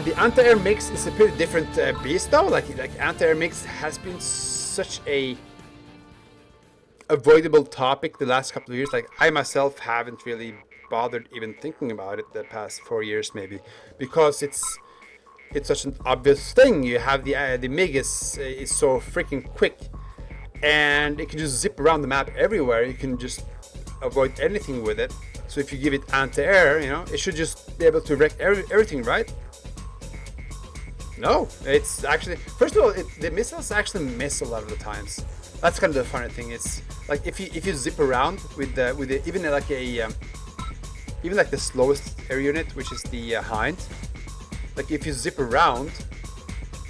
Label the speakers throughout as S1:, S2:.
S1: The anti-air mix is a pretty different beast though. Like anti-air mix has been such a avoidable topic the last couple of years. Like I myself haven't really bothered even thinking about it the past 4 years maybe, because it's such an obvious thing. You have the MiG is so freaking quick, and it can just zip around the map everywhere. You can just avoid anything with it. So if you give it anti-air, you know, it should just be able to wreck everything, right? No, it's actually, first of all, the missiles actually miss a lot of the times. That's kind of the funny thing. It's like if you zip around with even like the slowest air unit, which is the Hind. Like if you zip around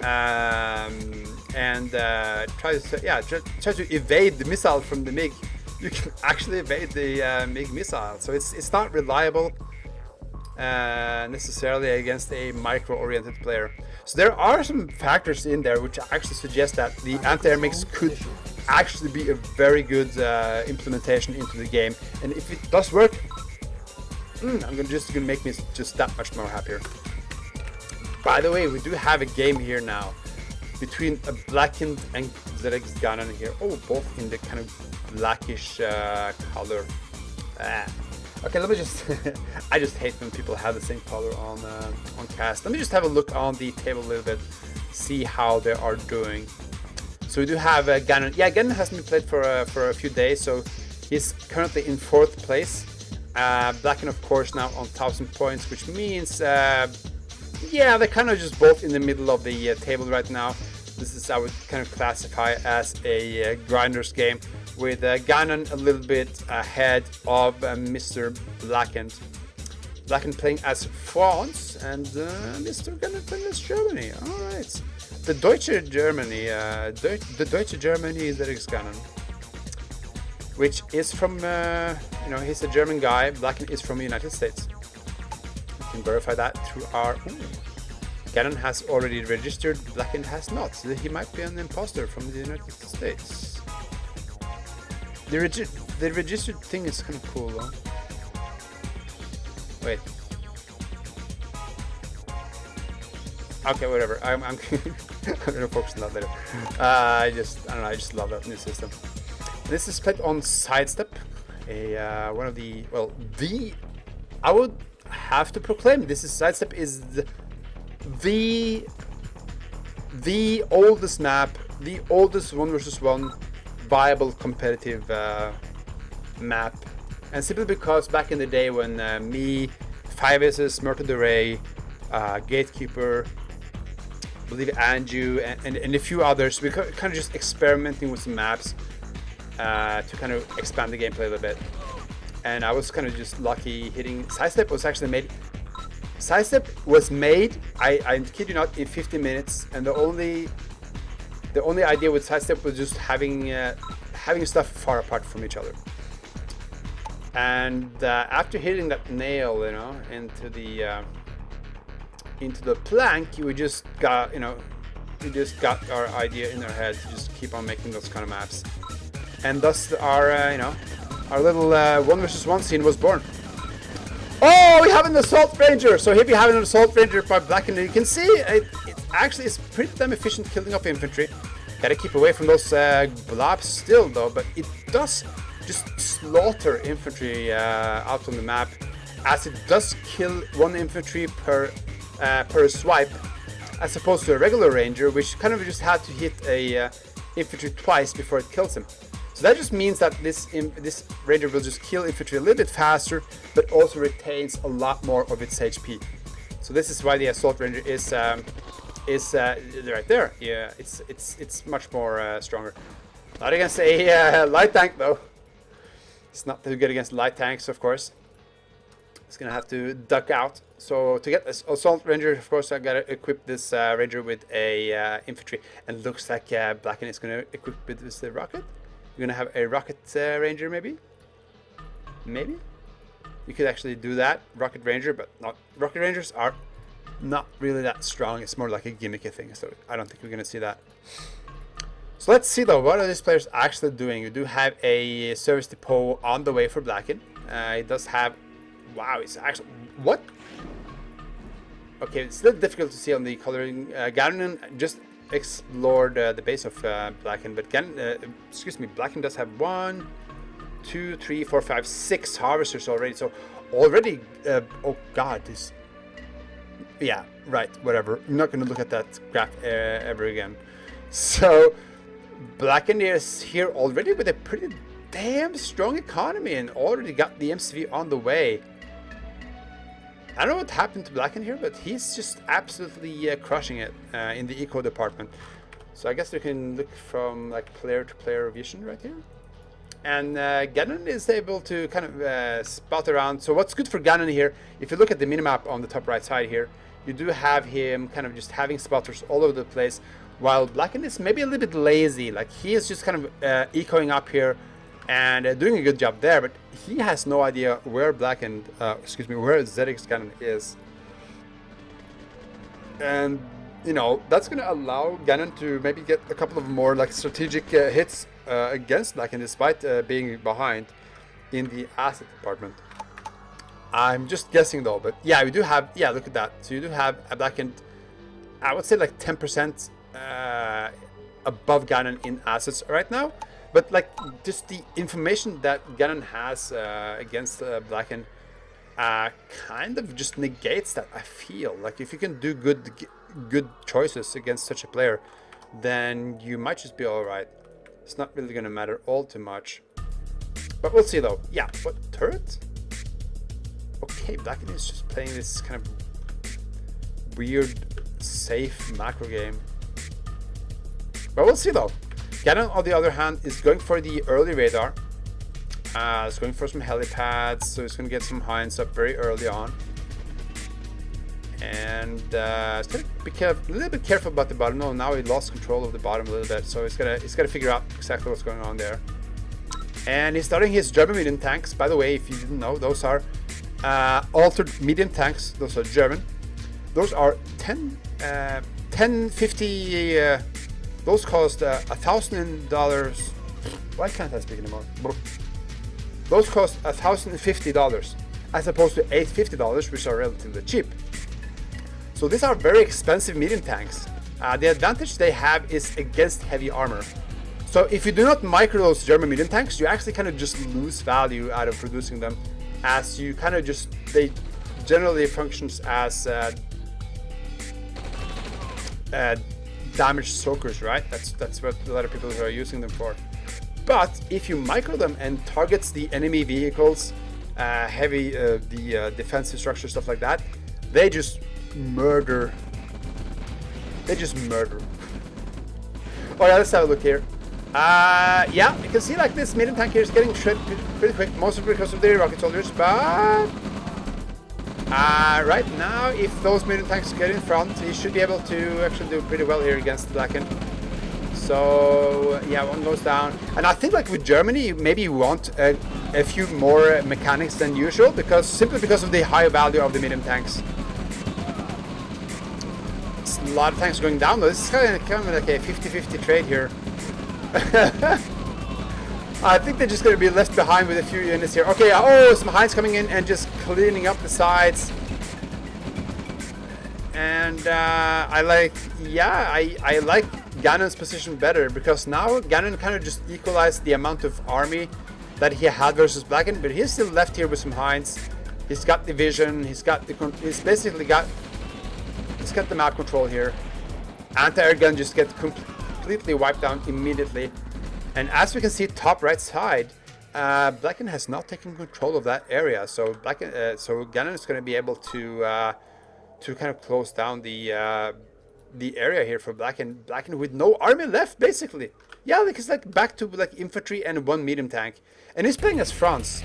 S1: and try to evade the missile from the MiG, you can actually evade the MiG missile. So it's not reliable necessarily against a micro-oriented player. So there are some factors in there which actually suggest that the anti-air mix could actually be a very good implementation into the game. And if it does work, just gonna make me just that much more happier. By the way, we do have a game here now between a Blackened and ZxGanon here. Oh, both in the kind of blackish color. Okay, let me just I just hate when people have the same color on cast. Let me just have a look on the table a little bit, see how they are doing. So we do have Ganon. Yeah, Ganon hasn't been played for a few days, so he's currently in 4th place. Blackened, of course, now on 1,000 points, which means yeah, they're kind of just both in the middle of the table right now. This is, I would kind of classify as a grinders game, with Ganon a little bit ahead of Mr. Blackened. Blackened playing as France, and Mr. Ganon playing as Germany. All right, the Deutsche Germany, the Deutsche Germany is ZxGanon, which is from you know, he's a German guy. Blackened is from the United States. You can verify that through our. Ganon has already registered, Blackened has not, so he might be an imposter from the United States. The registered thing is kind of cool though. Wait. Okay, whatever. I'm gonna focus on that later. I don't know. I just love that new system. This is played on Sidestep, one of the I would have to proclaim this is Sidestep is the oldest map, the oldest 1 versus 1 viable competitive map, and simply because back in the day when me, 5S's, Murta the Ray, Gatekeeper, I believe Anju, and a few others, we kind of just experimenting with some maps to kind of expand the gameplay a little bit. And I was kind of just lucky hitting. Sidestep was actually made. Sidestep was made, I kid you not, in 50 minutes, and the only idea with Sidestep was just having stuff far apart from each other. And after hitting that nail, you know, into the plank, we just got, you know, our idea in our head to just keep on making those kind of maps, and thus our you know, our little 1 versus 1 scene was born. Oh, we have an Assault Ranger! So here we have an Assault Ranger by Blackened. You can see it actually is pretty damn efficient killing off infantry. Gotta keep away from those blobs still though, but it does just slaughter infantry out on the map, as it does kill 1 infantry per swipe, as opposed to a regular Ranger, which kind of just had to hit a infantry twice before it kills him. So that just means that this Ranger will just kill infantry a little bit faster, but also retains a lot more of its HP. So this is why the Assault Ranger is right there. Yeah, it's much more stronger. Not against a light tank though. It's not too good against light tanks, of course. It's gonna have to duck out. So to get this Assault Ranger, of course, I gotta equip this Ranger with a infantry, and looks like Blackened is gonna equip with this rocket. You're gonna have a rocket Ranger, maybe. You could actually do that, Rocket Ranger, but Rocket Rangers are not really that strong. It's more like a gimmicky thing, so I don't think we're gonna see that. So let's see though, what are these players actually doing? You do have a service depot on the way for Blackened. It does have, wow, it's actually, what? Okay, it's still difficult to see on the coloring. Ganon just explored the base of Blackened, but Blackened does have 1, 2, 3, 4, 5, 6 harvesters already. So already, oh god, this, yeah, right, whatever. I'm not going to look at that graph ever again. So Blackened is here already with a pretty damn strong economy and already got the MCV on the way. I don't know what happened to Blackened here, but he's just absolutely crushing it in the eco department. So I guess we can look from like player to player vision right here. And Ganon is able to kind of spot around. So what's good for Ganon here, if you look at the minimap on the top right side here, you do have him kind of just having spotters all over the place, while Blackened is maybe a little bit lazy. Like he is just kind of ecoing up here and doing a good job there, but he has no idea where where ZxGanon is. And you know, that's gonna allow Ganon to maybe get a couple of more like strategic hits against Blackened, despite being behind in the asset department. I'm just guessing though, but yeah, we do have, yeah, look at that. So you do have a Blackened, I would say like 10% above Ganon in assets right now. But like just the information that Ganon has against Blackened kind of just negates that. I feel like if you can do good choices against such a player, then you might just be all right. It's not really gonna matter all too much. But we'll see though. Yeah, what turret? Okay, Blackened is just playing this kind of weird, safe macro game. But we'll see though. Ganon, on the other hand, is going for the early radar. It's going for some helipads, so he's going to get some hinds up very early on. And it's going to be a little bit careful about the bottom. No, now he lost control of the bottom a little bit, so he's got to figure out exactly what's going on there. And he's starting his German medium tanks. By the way, if you didn't know, those are altered medium tanks. Those are German. Those are 1050. Those cost $1,000. Why can't I speak anymore? Those cost $1,050 as opposed to $850, which are relatively cheap. So these are very expensive medium tanks. The advantage they have is against heavy armor. So if you do not micro those German medium tanks, you actually kind of just lose value out of producing them, as you kind of just, they generally functions as damage soakers, right? That's what a lot of people are using them for. But if you micro them and targets the enemy vehicles, the defensive structure, stuff like that, they just murder. Oh yeah, let's have a look here. Yeah, you can see like this medium tank here is getting shredded pretty quick, mostly because of the rocket soldiers, but right now, if those medium tanks get in front, he should be able to actually do pretty well here against Blackened. So yeah, one goes down. And I think like with Germany, maybe you want a few more mechanics than usual, simply because of the high value of the medium tanks. It's a lot of tanks going down though. This is kind of like a 50-50 trade here. I think they're just going to be left behind with a few units here. Okay, oh, some hinds coming in and just cleaning up the sides. And I like Ganon's position better, because now Ganon kind of just equalized the amount of army that he had versus Blackened, but he's still left here with some hinds. He's got the vision. He's basically got the map control here. Anti-air gun just gets completely wiped down immediately. And as we can see, top right side, Blackened has not taken control of that area. So Ganon is going to be able to kind of close down the area here for Blackened with no army left, basically. Yeah, like it's like back to like infantry and one medium tank, and he's playing as France.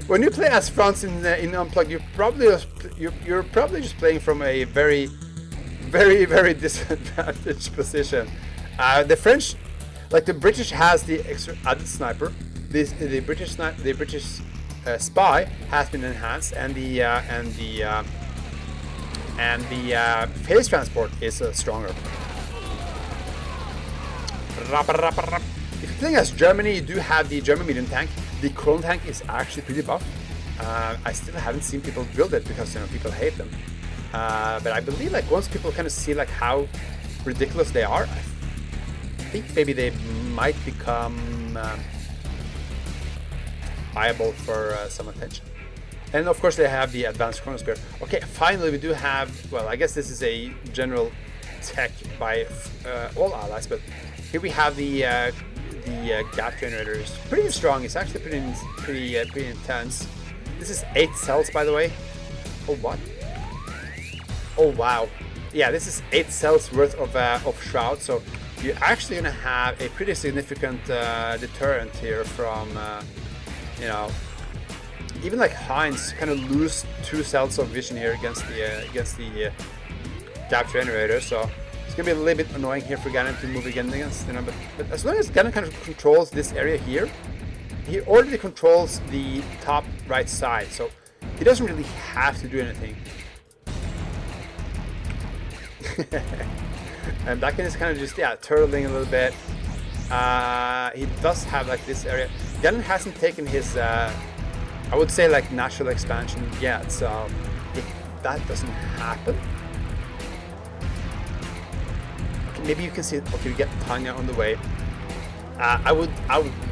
S1: When you play as France in Unplugged, you're probably just playing from a very disadvantaged position. The French, like the British, has the extra added sniper. The British spy has been enhanced, and the phase transport is stronger. If you're playing as Germany, you do have the German medium tank. The Clone tank is actually pretty buff. I still haven't seen people build it because, you know, people hate them. But I believe like once people kind of see like how ridiculous they are, I think maybe they might become viable for some attention. And of course they have the advanced chronosphere. Okay, finally we do have, well, I guess this is a general tech by all allies, but here we have the gap generators. Pretty strong. It's actually pretty intense. This is 8 cells, by the way. Oh, what? Oh, wow. Yeah, this is 8 cells worth of shroud. So you're actually gonna have a pretty significant deterrent here from, you know, even like Heinz kind of lose 2 cells of vision here against the gap generator. So it's gonna be a little bit annoying here for Ganon to move against, you know. But as long as Ganon kind of controls this area here, he already controls the top right side, so he doesn't really have to do anything. And Blackened is kind of just, yeah, turtling a little bit. He does have like this area. Ganon hasn't taken his, I would say, like natural expansion yet. So if that doesn't happen, okay, maybe you can see it. Okay, we get Tanya on the way. I would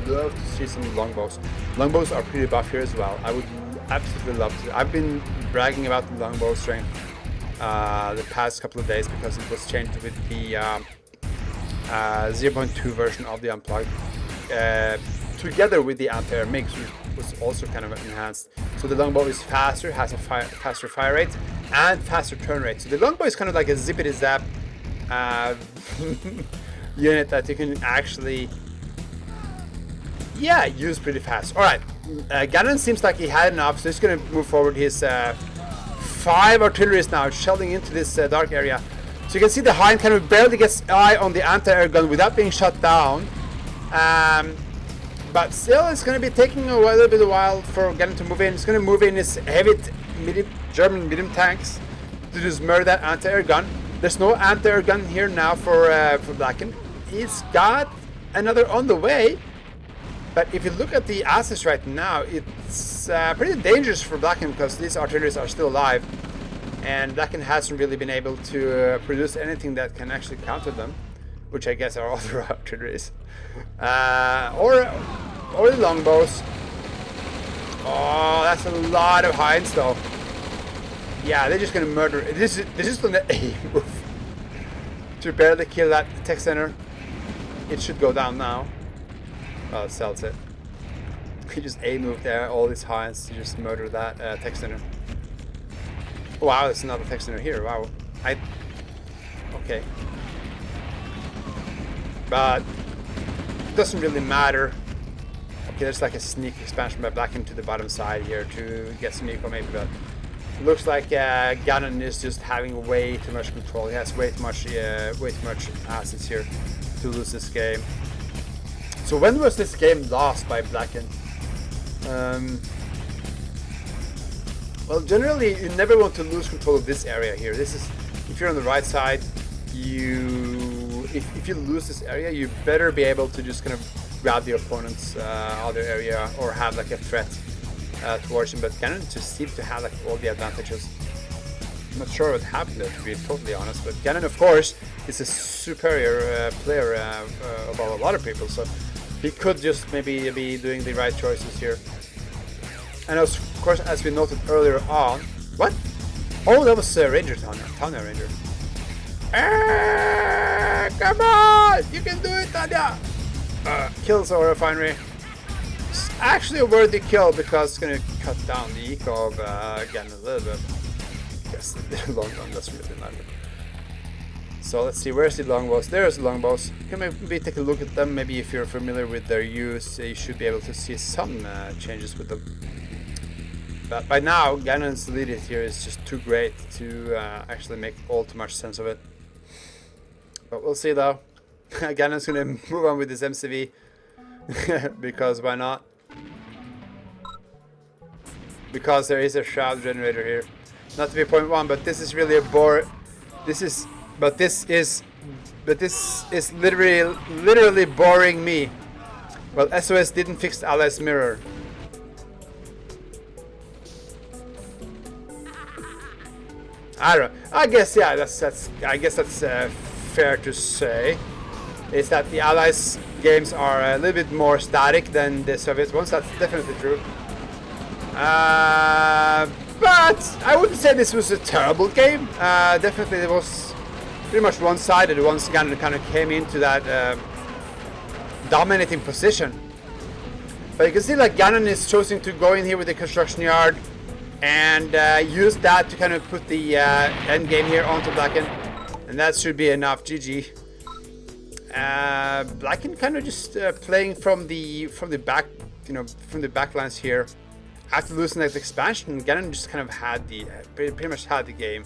S1: love to see some longbows. Longbows are pretty buff here as well. I would absolutely love to. I've been bragging about the longbow strength the past couple of days because it was changed with the 0.2 version of the Unplugged, together with the anti-air mix, which was also kind of enhanced. So the longbow is faster, has a faster fire rate and faster turn rate. So the longbow is kind of like a zippity zap unit that you can actually, yeah, use pretty fast. All right, Ganon seems like he had enough, so he's going to move forward. His 5 artillery is now shelling into this dark area. So you can see the Hind kind of barely gets eye on the anti-air gun without being shut down. But still, it's going to be taking a little bit of a while for Ganon to move in. It's going to move in his heavy German medium tanks to just murder that anti-air gun. There's no anti-air gun here now for Blackened. He's got another on the way. But if you look at the assets right now, it's pretty dangerous for Blackened because these artilleries are still alive. And Blackened hasn't really been able to produce anything that can actually counter them, which I guess are other artilleries. Or the longbows. Oh, that's a lot of Hinds though. Yeah, they're just gonna murder. This is on the A move to barely kill that tech center. It should go down now. Oh, it sells it. He just A moved there, all these Hinds to just murder that tech center. Wow, there's another tech center here. Wow. Okay. But it doesn't really matter. Okay, there's like a sneak expansion by Blackened to the bottom side here to get some eco maybe, but it looks like Ganon is just having way too much control. He has way too much assets here to lose this game. So when was this game lost by Blackened? Well, generally you never want to lose control of this area here. This is, if you're on the right side, if you lose this area, you better be able to just kind of grab the opponent's other area or have like a threat towards him. But Ganon just seems to have like all the advantages. I'm not sure what happened there, to be totally honest. But Ganon, of course, is a superior player above a lot of people, so he could just maybe be doing the right choices here. And of course, as we noted earlier on, what? Oh, that was Ranger Tanya Ranger. Come on! You can do it, Tanya! Kills our refinery. It's actually a worthy kill because it's going to cut down the eco of Ganon a little bit. I guess the long gun doesn't really matter. So let's see, where's the longbows? There's the longbows. You can maybe take a look at them. Maybe if you're familiar with their use, you should be able to see some changes with them. But by now, Ganon's lead here is just too great to actually make all too much sense of it. But we'll see though. Ganon's gonna move on with his MCV because why not? Because there is a shroud generator here. Not to be 0.1, but this is really a bore. This is but this is literally boring me. Well, SOS didn't fix the Allies mirror. I don't know. I guess yeah, that's fair to say. Is that the Allies games are a little bit more static than the Soviet ones? That's definitely true. But I wouldn't say this was a terrible game. Definitely it was pretty much one-sided once ZxGanon kind of came into that dominating position. But you can see like Ganon is choosing to go in here with the construction yard and use that to kind of put the end game here onto Blackened, and that should be enough. GG. Blackened kind of just playing from the back, you know, from the back lines here. After losing that expansion, Ganon just kind of had the pretty much had the game.